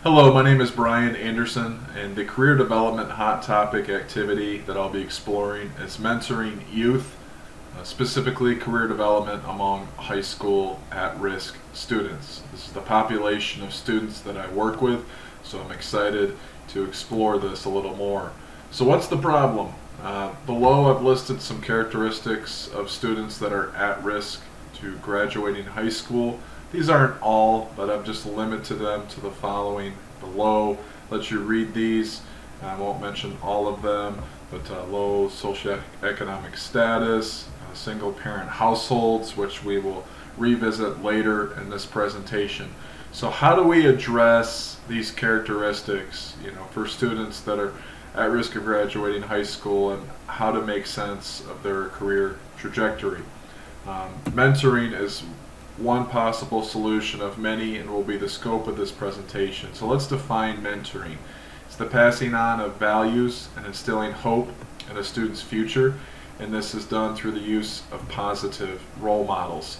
Hello, my name is Brian Anderson, and the career development hot topic activity that I'll be exploring is mentoring youth, specifically career development among high school at-risk students. This is the population of students that I work with, so I'm excited to explore this a little more. So what's the problem? Below I've listed some characteristics of students that are at risk to graduating high school. These aren't all, but I've just limited them to the following below. Let you read these. I won't mention all of them, but low socioeconomic status, single parent households, which we will revisit later in this presentation. So how do we address these characteristics, for students that are at risk of graduating high school, and how to make sense of their career trajectory? Mentoring is one possible solution of many and will be the scope of this presentation. So let's define mentoring. It's the passing on of values and instilling hope in a student's future, and this is done through the use of positive role models.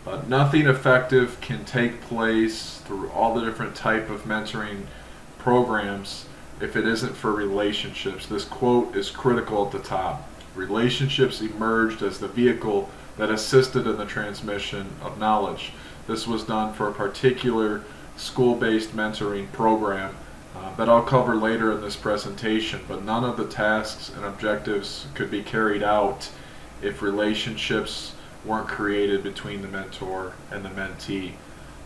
But nothing effective can take place through all the different type of mentoring programs if it isn't for relationships. This quote is critical at the top. Relationships emerged as the vehicle that assisted in the transmission of knowledge. This was done for a particular school-based mentoring program that I'll cover later in this presentation, but none of the tasks and objectives could be carried out if relationships weren't created between the mentor and the mentee.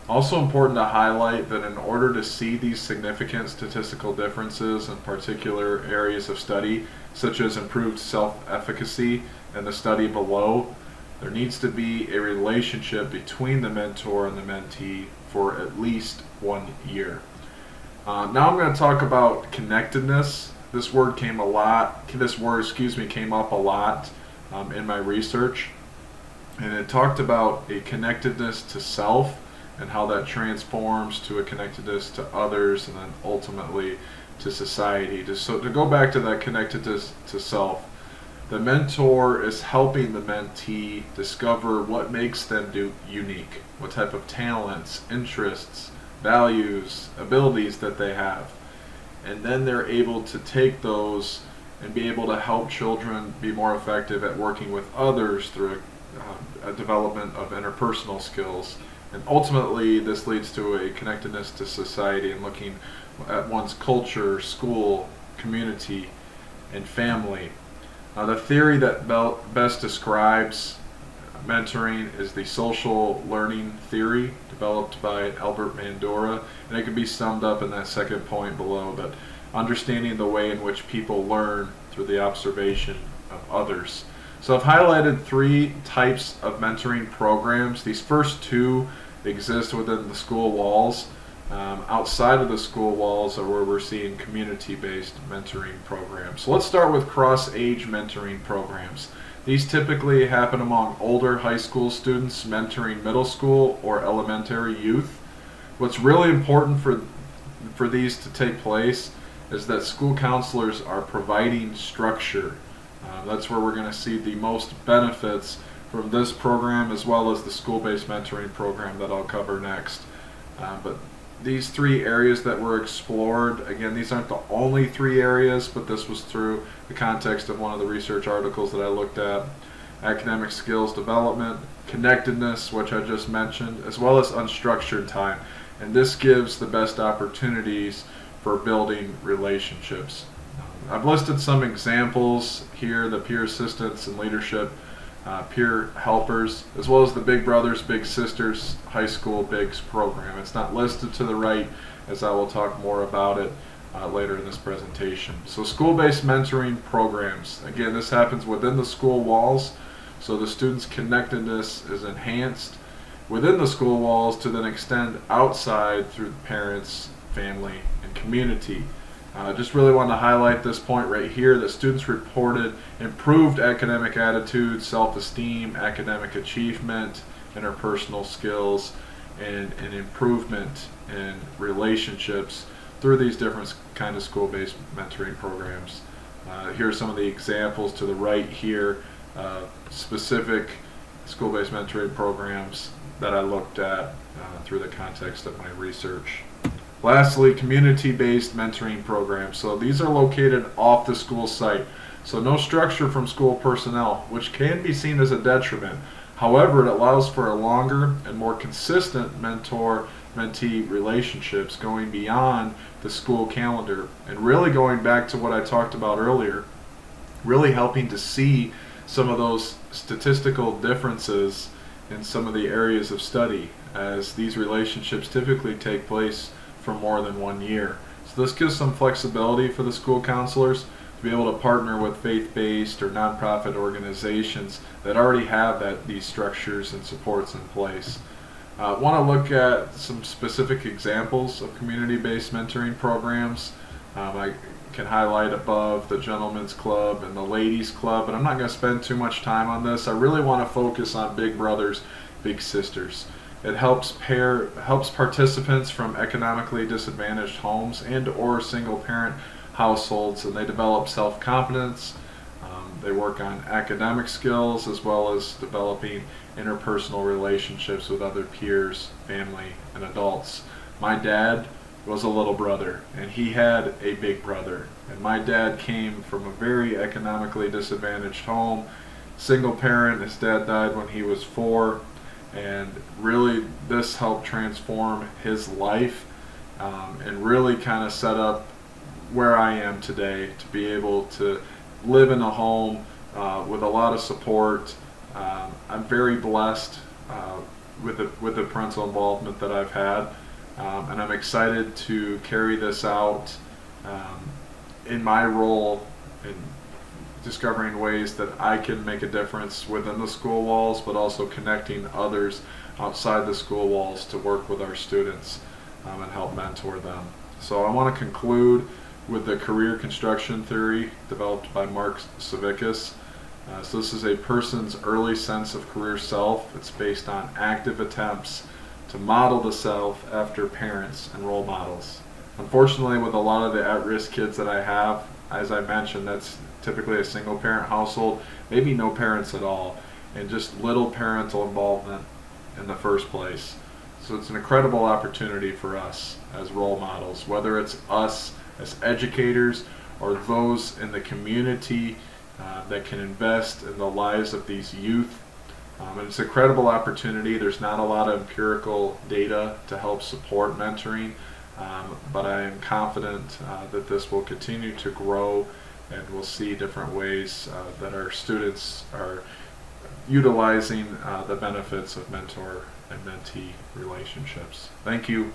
Also important to highlight that in order to see these significant statistical differences in particular areas of study, such as improved self-efficacy in the study below, there needs to be a relationship between the mentor and the mentee for at least 1 year. Now I'm going to talk about connectedness. This word came up a lot in my research, and it talked about a connectedness to self and how that transforms to a connectedness to others and then ultimately to society. To go back to that connectedness to self, the mentor is helping the mentee discover what makes them unique, what type of talents, interests, values, abilities that they have. And then they're able to take those and be able to help children be more effective at working with others through a development of interpersonal skills. And ultimately, this leads to a connectedness to society and looking at one's culture, school, community, and family. The theory that best describes mentoring is the social learning theory developed by Albert Bandura, and it can be summed up in that second point below, that understanding the way in which people learn through the observation of others. So I've highlighted 3 types of mentoring programs. These first 2 exist within the school walls. Outside of the school walls are where we're seeing community-based mentoring programs. So let's start with cross-age mentoring programs. These typically happen among older high school students mentoring middle school or elementary youth. What's really important for these to take place is that school counselors are providing structure. That's where we're going to see the most benefits from this program, as well as the school-based mentoring program that I'll cover next. But these 3 areas that were explored, again, these aren't the only 3 areas, but this was through the context of one of the research articles that I looked at. Academic skills development, connectedness, which I just mentioned, as well as unstructured time. And this gives the best opportunities for building relationships. I've listed some examples here: the peer assistance and leadership, peer helpers, as well as the Big Brothers Big Sisters High School Bigs program. It's not listed to the right, as I will talk more about it later in this presentation. So school-based mentoring programs. Again, this happens within the school walls, so the students' connectedness is enhanced within the school walls to then extend outside through the parents, family, and community. Just really want to highlight this point right here, that students reported improved academic attitude, self-esteem, academic achievement, interpersonal skills, and an improvement in relationships through these different kind of school-based mentoring programs. Here are some of the examples to the right here, specific school-based mentoring programs that I looked at through the context of my research. Lastly, community-based mentoring programs. So these are located off the school site. So no structure from school personnel, which can be seen as a detriment. However, it allows for a longer and more consistent mentor-mentee relationships going beyond the school calendar and really going back to what I talked about earlier, really helping to see some of those statistical differences in some of the areas of study, as these relationships typically take place for more than 1 year. So this gives some flexibility for the school counselors to be able to partner with faith-based or nonprofit organizations that already have these structures and supports in place. I want to look at some specific examples of community-based mentoring programs. I can highlight above the Gentlemen's Club and the Ladies Club, but I'm not going to spend too much time on this. I really want to focus on Big Brothers, Big Sisters. It helps participants from economically disadvantaged homes and or single parent households, and they develop self-confidence. They work on academic skills as well as developing interpersonal relationships with other peers, family, and adults. My dad was a little brother, and he had a big brother. And my dad came from a very economically disadvantaged home, single parent. His dad died when he was 4, and really this helped transform his life and really kind of set up where I am today, to be able to live in a home with a lot of support. I'm very blessed with the parental involvement that I've had, and I'm excited to carry this out in my role in discovering ways that I can make a difference within the school walls, but also connecting others outside the school walls to work with our students and help mentor them. So I want to conclude with the career construction theory developed by Mark Savickas. So this is a person's early sense of career self. It's based on active attempts to model the self after parents and role models. Unfortunately, with a lot of the at-risk kids that I have, as I mentioned, that's typically a single parent household, maybe no parents at all, and just little parental involvement in the first place. So it's an incredible opportunity for us as role models, whether it's us as educators or those in the community that can invest in the lives of these youth. And it's an incredible opportunity. There's not a lot of empirical data to help support mentoring, but I am confident that this will continue to grow, and we'll see different ways that our students are utilizing the benefits of mentor and mentee relationships. Thank you.